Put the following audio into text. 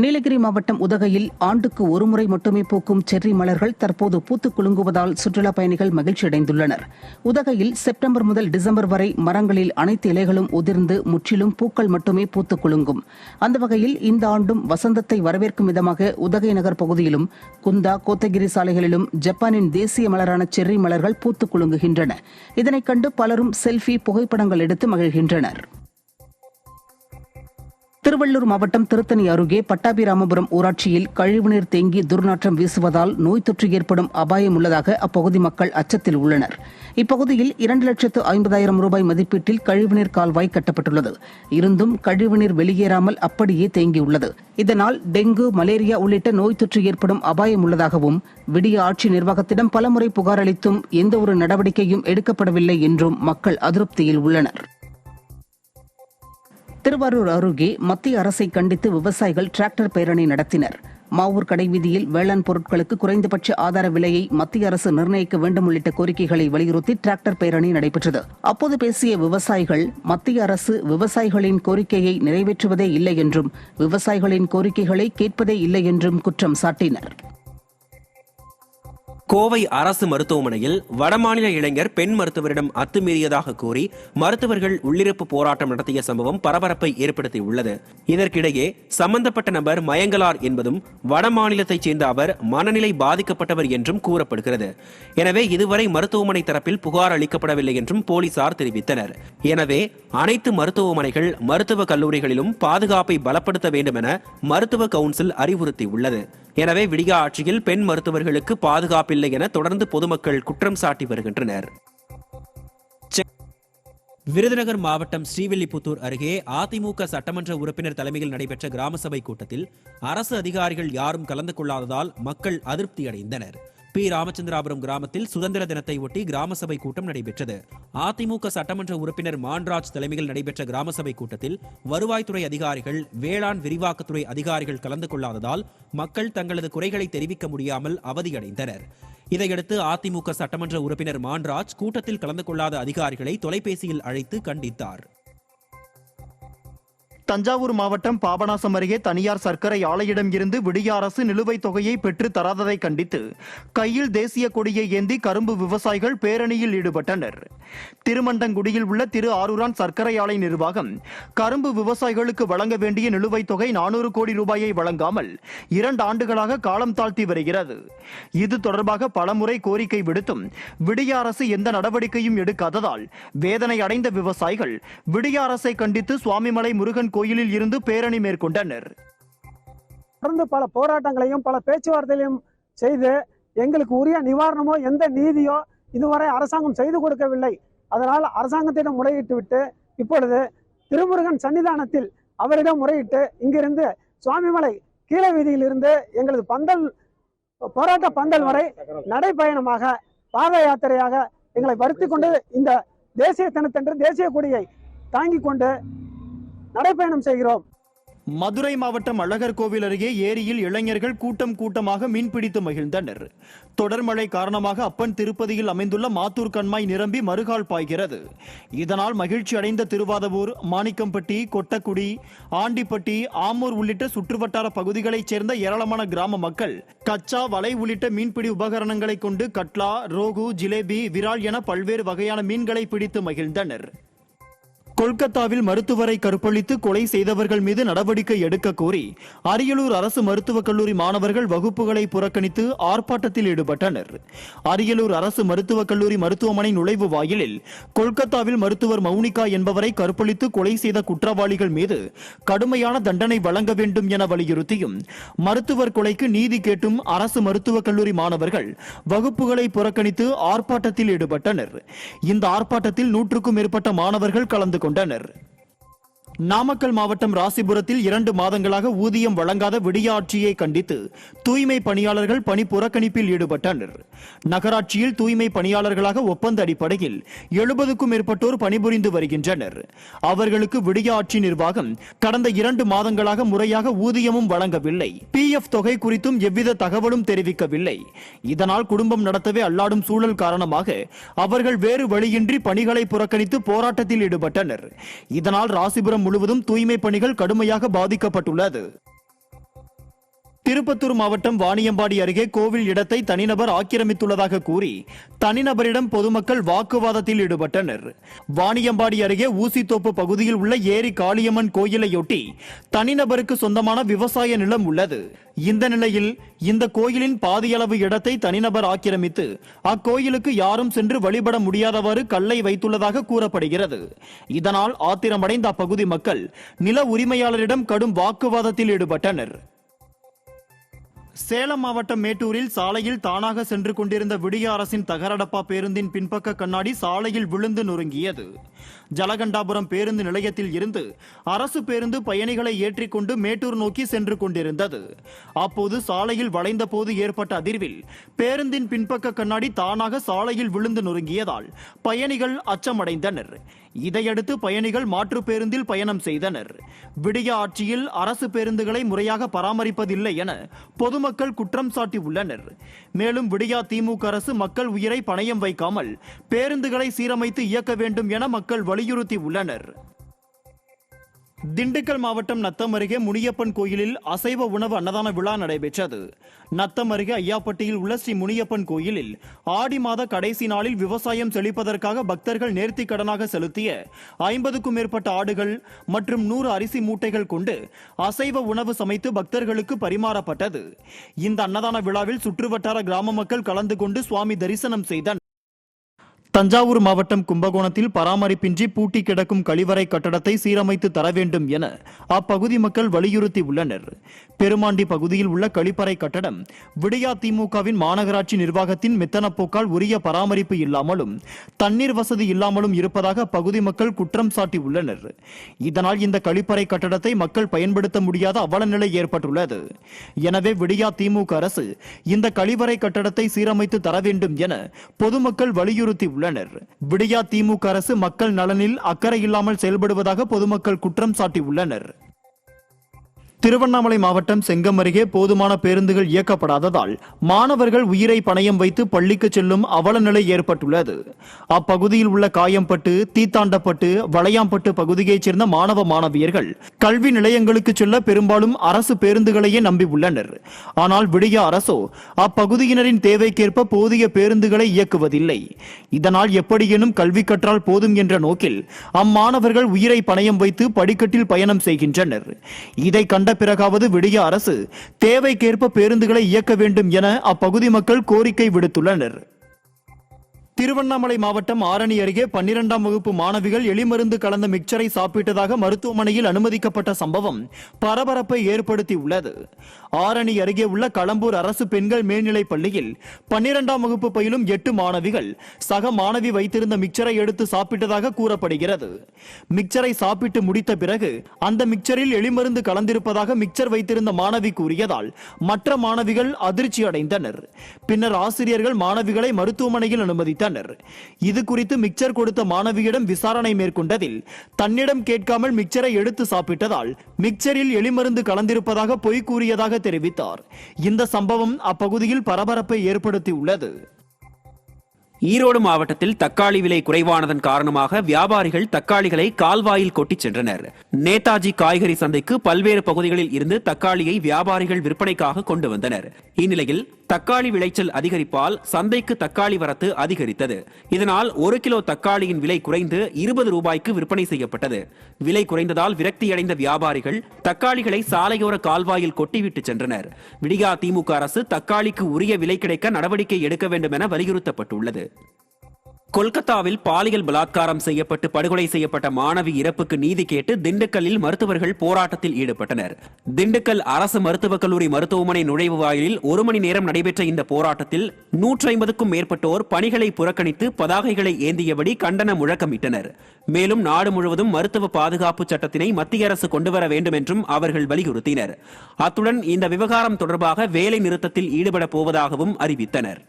நீலகிரி மாவட்டம் உதகையில் ஆண்டுக்கு ஒருமுறை மட்டுமே பூக்கும் செர்ரி மலர்கள் தற்போது பூத்துக் குலுங்குவதால் சுற்றுலாப் பயணிகள் மகிழ்ச்சியடைந்துள்ளனர். உதகையில் செப்டம்பர் முதல் டிசம்பர் வரை மரங்களில் அனைத்து இலைகளும் உதிர்ந்து முற்றிலும் பூக்கள் மட்டுமே பூத்துக் குலுங்கும். அந்த வகையில் இந்த ஆண்டும் வசந்தத்தை வரவேற்கும் விதமாக உதகை நகர் பகுதியிலும் குந்தா, கோத்தகிரி சாலைகளிலும் ஜப்பானின் தேசிய மலரான செர்ரி மலர்கள் பூத்துக் குலுங்குகின்றன. இதனைக் கண்டு பலரும் செல்ஃபி, புகைப்படங்கள் எடுத்து மகிழ்கின்றனர். திருவள்ளூர் மாவட்டம் திருத்தணி அருகே பட்டாபிராமபுரம் ஊராட்சியில் கழிவுநீர் தேங்கி துர்நாற்றம் வீசுவதால் நோய் தொற்று ஏற்படும் அபாயம் உள்ளதாக அப்பகுதி மக்கள் அச்சத்தில் உள்ளனர். இப்பகுதியில் 2,50,000 ரூபாய் மதிப்பீட்டில் கழிவுநீர் கால்வாய் கட்டப்பட்டுள்ளது. இருந்தும் கழிவுநீர் வெளியேறாமல் அப்படியே தேங்கியுள்ளது. இதனால் டெங்கு, மலேரியா உள்ளிட்ட நோய் தொற்று ஏற்படும் அபாயம் உள்ளதாகவும், விடிய ஆட்சி நிர்வாகத்திடம் பலமுறை புகார் அளித்தும் எந்தவொரு நடவடிக்கையும் எடுக்கப்படவில்லை என்றும் மக்கள் அதிருப்தியில் உள்ளனர். திருவாரூர் அருகே மத்திய அரசை கண்டித்து விவசாயிகள் டிராக்டர் பேரணி நடத்தினர். மாவூர் கடைவீதியில் வேளாண் பொருட்களுக்கு குறைந்தபட்ச ஆதார விலையை மத்திய அரசு நிர்ணயிக்க வேண்டும் உள்ளிட்ட கோரிக்கைகளை வலியுறுத்தி டிராக்டர் பேரணி நடைபெற்றது. அப்போது பேசிய விவசாயிகள், மத்திய அரசு விவசாயிகளின் கோரிக்கையை நிறைவேற்றுவதே இல்லை என்றும், விவசாயிகளின் கோரிக்கைகளை கேட்பதே இல்லை என்றும் குற்றம் சாட்டினர். கோவை அரசு மருத்துவமனையில் வடமாநில இளைஞர் பெண் மருத்துவரிடம் அத்துமீறியதாக கூறி மருத்துவர்கள் உள்ளிருப்பு போராட்டம் நடத்திய சம்பவம் பரபரப்பை ஏற்படுத்தியுள்ளது. இதற்கிடையே சம்பந்தப்பட்ட நபர் மயங்கலார் என்பதும், வடமாநிலத்தைச் சேர்ந்த அவர் மனநிலை பாதிக்கப்பட்டவர் என்றும் கூறப்படுகிறது. எனவே இதுவரை மருத்துவமனை தரப்பில் புகார் அளிக்கப்படவில்லை என்றும் போலீசார் தெரிவித்தனர். எனவே அனைத்து மருத்துவமனைகள், மருத்துவக் கல்லூரிகளிலும் பாதுகாப்பை பலப்படுத்த வேண்டும் என மருத்துவ கவுன்சில் அறிவுறுத்தியுள்ளது. எனவே விடிய ஆட்சியில் பெண் மருத்துவர்களுக்கு பாதுகாப்பில்லை என தொடர்ந்து பொதுமக்கள் குற்றம் சாட்டி வருகின்றனர். விருதுநகர் மாவட்டம் ஸ்ரீவில்லிபுத்தூர் அருகே அதிமுக சட்டமன்ற உறுப்பினர் தலைமையில் நடைபெற்ற கிராம சபை கூட்டத்தில் அரசு அதிகாரிகள் யாரும் கலந்து கொள்ளாததால் மக்கள் அதிருப்தி அடைந்தனர். பி. ராமச்சந்திராபுரம் கிராமத்தில் சுதந்திர தினத்தை ஒட்டி கிராம சபை கூட்டம் நடைபெற்றது. அதிமுக சட்டமன்ற உறுப்பினர் மான்ராஜ் தலைமையில் நடைபெற்ற கிராம சபை கூட்டத்தில் வருவாய்த்துறை அதிகாரிகள், வேளாண் விரிவாக்கத்துறை அதிகாரிகள் கலந்து கொள்ளாததால் மக்கள் தங்களது குறைகளை தெரிவிக்க முடியாமல் அவதியடைந்தனர். இதையடுத்து அதிமுக சட்டமன்ற உறுப்பினர் மான்ராஜ் கூட்டத்தில் கலந்து கொள்ளாத அதிகாரிகளை தொலைபேசியில் அழைத்து கண்டித்தார். தஞ்சாவூர் மாவட்டம் பாபநாசம் அருகே தனியார் சர்க்கரை ஆலையிடம் இருந்து விடிய அரசு நிலுவைத் தொகையை பெற்று தராததை கண்டித்து கையில் தேசிய கொடியை ஏந்தி கரும்பு விவசாயிகள் பேரணியில் ஈடுபட்டனர். திருமண்டங்குடியில் உள்ள திரு ஆரூரான் சர்க்கரை ஆலை நிர்வாகம் கரும்பு விவசாயிகளுக்கு வழங்க வேண்டிய நிலுவைத் தொகை 400 கோடி ரூபாயை வழங்காமல் 2 ஆண்டுகளாக காலம் தாழ்த்தி வருகிறது. இது தொடர்பாக பலமுறை கோரிக்கை விடுத்தும் விடிய அரசு எந்த நடவடிக்கையும் எடுக்காததால் வேதனை அடைந்த விவசாயிகள் விடிய அரசை கண்டித்து சுவாமிமலை முருகன் கோயிலில் இருந்து பேரணி மேற்கொண்டனர். தொடர்ந்து பல போராட்டங்களையும் பல பேச்சுவார்த்தைகளையும் செய்து எங்களுக்கு உரிய நிவாரணமோ எந்த நீதியோ இதுவரை அரசாங்கம் செய்து கொடுக்கவில்லை. அதனால் அரசாங்கத்திடம் முறையிட்டு விட்டு இப்பொழுது திருமுருகன் சன்னிதானத்தில் அவரிடம் முறையிட்டு இங்கிருந்து சுவாமிமலை கீழ வீதியில் இருந்து எங்களது போராட்ட பந்தல் வரை நடைபயணமாக, பாத யாத்திரையாக எங்களை வருத்தி கொண்டு இந்த தேசிய தினத்தன்று தேசிய கொடியை தாங்கிக் கொண்டு நடைபயணம் செய்கிறோம். மதுரை மாவட்டம் அழகர் கோவில் அருகே ஏரியில் இளைஞர்கள் கூட்டம் கூட்டமாக மீன்பிடித்து மகிழ்ந்தனர். தொடர் மழை காரணமாக அப்பன் திருப்பதியில் அமைந்துள்ள மாத்தூர் கண்மாய் நிரம்பி மறுகால் பாய்கிறது. இதனால் மகிழ்ச்சி அடைந்த திருவாதவூர், மாணிக்கம்பட்டி, கொட்டக்குடி, ஆண்டிப்பட்டி, ஆமூர் உள்ளிட்ட சுற்றுவட்டார பகுதிகளைச் சேர்ந்த ஏராளமான கிராம மக்கள் கச்சா, வலை உள்ளிட்ட மீன்பிடி உபகரணங்களை கொண்டு கட்லா, ரோகு, ஜிலேபி, விரால் என பல்வேறு வகையான மீன்களை பிடித்து மகிழ்ந்தனர். கொல்கத்தாவில் மருத்துவரை கற்பழித்து கொலை செய்தவர்கள் மீது நடவடிக்கை எடுக்க கோரி அரியலூர் அரசு மருத்துவக் கல்லூரி மாணவர்கள் வகுப்புகளை புறக்கணித்து ஆர்ப்பாட்டத்தில் ஈடுபட்டனர். அரியலூர் அரசு மருத்துவக் கல்லூரி மருத்துவமனை நுழைவு வாயிலில் கொல்கத்தாவில் மருத்துவர் மௌனிகா என்பவரை கற்பழித்து கொலை செய்த குற்றவாளிகள் மீது கடுமையான தண்டனை வழங்க வேண்டும் என வலியுறுத்தியும் மருத்துவர் கொலைக்கு நீதி கேட்டும் அரசு மருத்துவக் கல்லூரி மாணவர்கள் வகுப்புகளை புறக்கணித்து ஆர்ப்பாட்டத்தில் ஈடுபட்டனர். இந்த ஆர்ப்பாட்டத்தில் 100க்கும் மேற்பட்ட மாணவர்கள் கலந்து கொண்டனர். நாமக்கல் மாவட்டம் ராசிபுரத்தில் 2 மாதங்களாக ஊதியம் வழங்காத விடிய ஆட்சியை கண்டித்து தூய்மை பணியாளர்கள் பணி புறக்கணிப்பில் ஈடுபட்டனர். நகராட்சியில் தூய்மை பணியாளர்களாக ஒப்பந்த அடிப்படையில் 70க்கும் மேற்பட்டோர் பணிபுரிந்து வருகின்றனர். அவர்களுக்கு விடிய ஆட்சி நிர்வாகம் கடந்த 2 மாதங்களாக முறையாக ஊதியமும் வழங்கவில்லை. PF தொகை குறித்தும் எவ்வித தகவலும் தெரிவிக்கவில்லை. இதனால் குடும்பம் நடத்தவே அல்லாடும் சூழல் காரணமாக அவர்கள் வேறு வழியின்றி பணிகளை புறக்கணித்து போராட்டத்தில் ஈடுபட்டனர். இதனால் ராசிபுரம் முழுவதும் தூய்மை பணிகள் கடுமையாக பாதிக்கப்பட்டுள்ளது. திருப்பத்தூர் மாவட்டம் வாணியம்பாடி அருகே கோவில் இடத்தை தனிநபர் ஆக்கிரமித்துள்ளதாக கூறி தனிநபரிடம் பொதுமக்கள் வாக்குவாதத்தில் ஈடுபட்டனர். வாணியம்பாடி அருகே ஊசித்தோப்பு பகுதியில் உள்ள ஏரி காளியம்மன் கோயிலையொட்டி தனிநபருக்கு சொந்தமான விவசாய நிலம் உள்ளது. இந்த நிலையில் இந்த கோயிலின் பாதியளவு இடத்தை தனிநபர் ஆக்கிரமித்து அக்கோயிலுக்கு யாரும் சென்று வழிபட முடியாதவாறு கல்லை வைத்துள்ளதாக கூறப்படுகிறது. இதனால் ஆத்திரமடைந்த அப்பகுதி மக்கள் நில உரிமையாளரிடம் கடும் வாக்குவாதத்தில் ஈடுபட்டனர். சேலம் மாவட்டம் மேட்டூரில் சாலையில் தானாக சென்று கொண்டிருந்த விடிய அரசின் தகரடப்பா பேருந்தின் பின்பக்க கண்ணாடி சாலையில் விழுந்து நொறுங்கியது. ஜலகண்டாபுரம் பேருந்து நிலையத்தில் இருந்து அரசு பேருந்து பயணிகளை ஏற்றிக்கொண்டு மேட்டூர் நோக்கி சென்று கொண்டிருந்தது. அப்போது சாலையில் வளைந்த போது ஏற்பட்ட அதிர்வில் பேருந்தின் பின்பக்க கண்ணாடி தானாக சாலையில் விழுந்து நொறுங்கியதால் பயணிகள் அச்சமடைந்தனர். இதையடுத்து பயணிகள் மாற்று பேருந்தில் பயணம் செய்தனர். விடிய ஆட்சியில் அரசு பேருந்துகளை முறையாக பராமரிப்பதில்லை என பொதுமக்கள் குற்றம் சாட்டியுள்ளனர். மேலும் விடியா திமுக அரசு மக்கள் உயிரை பணயம் வைக்காமல் பேருந்துகளை சீரமைத்து இயக்க வேண்டும் என மக்கள் வலியுறுத்தி உள்ளனர். திண்டுக்கல் மாவட்டம் நத்தம் அருகே முனியப்பன் கோயிலில் அசைவ உணவு அன்னதான விழா நடைபெற்றது. நத்தம் அருகே ஐயாப்பட்டியில் உள்ள ஸ்ரீ முனியப்பன் கோயிலில் ஆடி மாத கடைசி நாளில் விவசாயம் செழிப்பதற்காக பக்தர்கள் நேர்த்திக் கடனாக செலுத்திய 50க்கும் மேற்பட்ட ஆடுகள் மற்றும் 100 அரிசி மூட்டைகள் கொண்டு அசைவ உணவு சமைத்து பக்தர்களுக்கு பரிமாறப்பட்டது. இந்த அன்னதான விழாவில் சுற்றுவட்டார கிராம மக்கள் கலந்து கொண்டு சுவாமி தரிசனம் செய்தனர். தஞ்சாவூர் மாவட்டம் கும்பகோணத்தில் பராமரிப்பின்றி பூட்டி கிடக்கும் கழிவறை கட்டடத்தை சீரமைத்து தர வேண்டும் என அப்பகுதி மக்கள் வலியுறுத்தி உள்ளனர். பெருமாண்டி பகுதியில் உள்ள கழிப்பறை கட்டடம் விடியா திமுகவின் மாநகராட்சி நிர்வாகத்தின் மெத்தனப்போக்கால் உரிய பராமரிப்பு இல்லாமலும் தண்ணீர் வசதி இல்லாமலும் இருப்பதாக அப்பகுதி மக்கள் குற்றம் சாட்டியுள்ளனர். இதனால் இந்த கழிப்பறை கட்டடத்தை மக்கள் பயன்படுத்த முடியாத அவலநிலை ஏற்பட்டுள்ளது. எனவே விடியா திமுக அரசு இந்த கழிவறை கட்டடத்தை சீரமைத்து தர வேண்டும் என பொதுமக்கள் வலியுறுத்தி உள்ளனர். விடியா திமுக அரசு மக்கள் நலனில் அக்கறை இல்லாமல் செயல்படுவதாக பொதுமக்கள் குற்றம் சாட்டியுள்ளனர். திருவண்ணாமலை மாவட்டம் செங்கம் அருகே போதுமான பேருந்துகள் இயக்கப்படாததால் மாணவர்கள் உயிரை பணயம் வைத்து பள்ளிக்கு செல்லும் அவலநிலை ஏற்பட்டுள்ளது. அப்பகுதியில் உள்ள காயம்பட்டு, தீத்தாண்டப்பட்டு, வளையாம்பட்டு பகுதியைச் சேர்ந்த மாணவ மாணவியர்கள் கல்வி நிலையங்களுக்கு செல்ல பெரும்பாலும் அரசு பேருந்துகளையே நம்பியுள்ளனர். ஆனால் விடிய அரசோ அப்பகுதியினரின் தேவைக்கேற்ப போதிய பேருந்துகளை இயக்குவதில்லை. இதனால் எப்படியேனும் கல்வி கற்றால் போதும் என்ற நோக்கில் அம்மாணவர்கள் உயிரை பணயம் வைத்து படிக்கட்டில் பயணம் செய்கின்றனர். இதை கண்ட பிறகாவது விடிய அரசு தேவைக்கேற்ப பேருந்துகளை இயக்க வேண்டும் என அப்பகுதி மக்கள் கோரிக்கை விடுத்துள்ளனர். திருவண்ணாமலை மாவட்டம் ஆரணி அருகே 12ஆம் வகுப்பு மாணவிகள் எலிமருந்து கலந்த மிக்சரை சாப்பிட்டதாக மருத்துவமனையில் அனுமதிக்கப்பட்ட சம்பவம் பரபரப்பை ஏற்படுத்தியுள்ளது. ஆரணி அருகே உள்ள களம்பூர் அரசு பெண்கள் மேல்நிலைப் பள்ளியில் 12ஆம் வகுப்பு பயிலும் 8 மாணவிகள் சக மாணவி வைத்திருந்த மிக்சரை எடுத்து சாப்பிட்டதாக கூறப்படுகிறது. மிக்சரை சாப்பிட்டு முடித்த பிறகு அந்த மிக்சரில் எலிமருந்து கலந்திருப்பதாக மிக்சர் வைத்திருந்த மாணவி கூறியதால் மற்ற மாணவிகள் அதிர்ச்சி அடைந்தனர். பின்னர் ஆசிரியர்கள் மாணவிகளை மருத்துவமனையில் அனுமதித்தனர். இது குறித்து மிக்சர் கொடுத்த மாணவியிடம் விசாரணை மேற்கொண்டதில் தன்னிடம் கேட்காமல் மிக்சரை எடுத்து சாப்பிட்டதால் மிக்சரில் எலிமருந்து கலந்திருப்பதாக பொய் கூறியதாக தெரிவித்தார். இந்த சம்பவம் அப்பகுதியில் பரபரப்பை ஏற்படுத்தியுள்ளது. ஈரோடு மாவட்டத்தில் தக்காளி விலை குறைவானதன் காரணமாக வியாபாரிகள் தக்காளிகளை கால்வாயில் கொட்டிச் சென்றனர். நேதாஜி காய்கறி சந்தைக்கு பல்வேறு பகுதிகளில் இருந்து தக்காளியை வியாபாரிகள் விற்பனைக்காக கொண்டு வந்தனர். இந்நிலையில் தக்காளி விளைச்சல் அதிகரிப்பால் சந்தைக்கு தக்காளி வரத்து அதிகரித்தது. இதனால் 1 கிலோ தக்காளியின் விலை குறைந்து 20 ரூபாய்க்கு விற்பனை செய்யப்பட்டது. விலை குறைந்ததால் விரக்தியடைந்த வியாபாரிகள் தக்காளிகளை சாலையோர கால்வாயில் கொட்டிவிட்டு சென்றனர். விடியா திமுக அரசு தக்காளிக்கு உரிய விலை கிடைக்க நடவடிக்கை எடுக்க வேண்டும் என வலியுறுத்தப்பட்டுள்ளது. கொல்கத்தாவில் பாலியல் பலாத்காரம் செய்யப்பட்டு படுகொலை செய்யப்பட்ட மாணவி இறப்புக்கு நீதி கேட்டு திண்டுக்கல்லில் மருத்துவர்கள் போராட்டத்தில் ஈடுபட்டனர். திண்டுக்கல் அரசு மருத்துவக் கல்லூரி மருத்துவமனை நுழைவு வாயிலில் 1 மணி நேரம் நடைபெற்ற இந்த போராட்டத்தில் 150க்கும் மேற்பட்டோர் பணிகளை புறக்கணித்து பதாகைகளை ஏந்தியபடி கண்டன முழக்கமிட்டனர். மேலும் நாடு முழுவதும் மருத்துவ பாதுகாப்பு சட்டத்தினை மத்திய அரசு கொண்டுவர வேண்டும் என்றும் அவர்கள் வலியுறுத்தினர். அத்துடன் இந்த விவகாரம் தொடர்பாக வேலை நிறுத்தத்தில் ஈடுபட போவதாகவும் அறிவித்தனர்.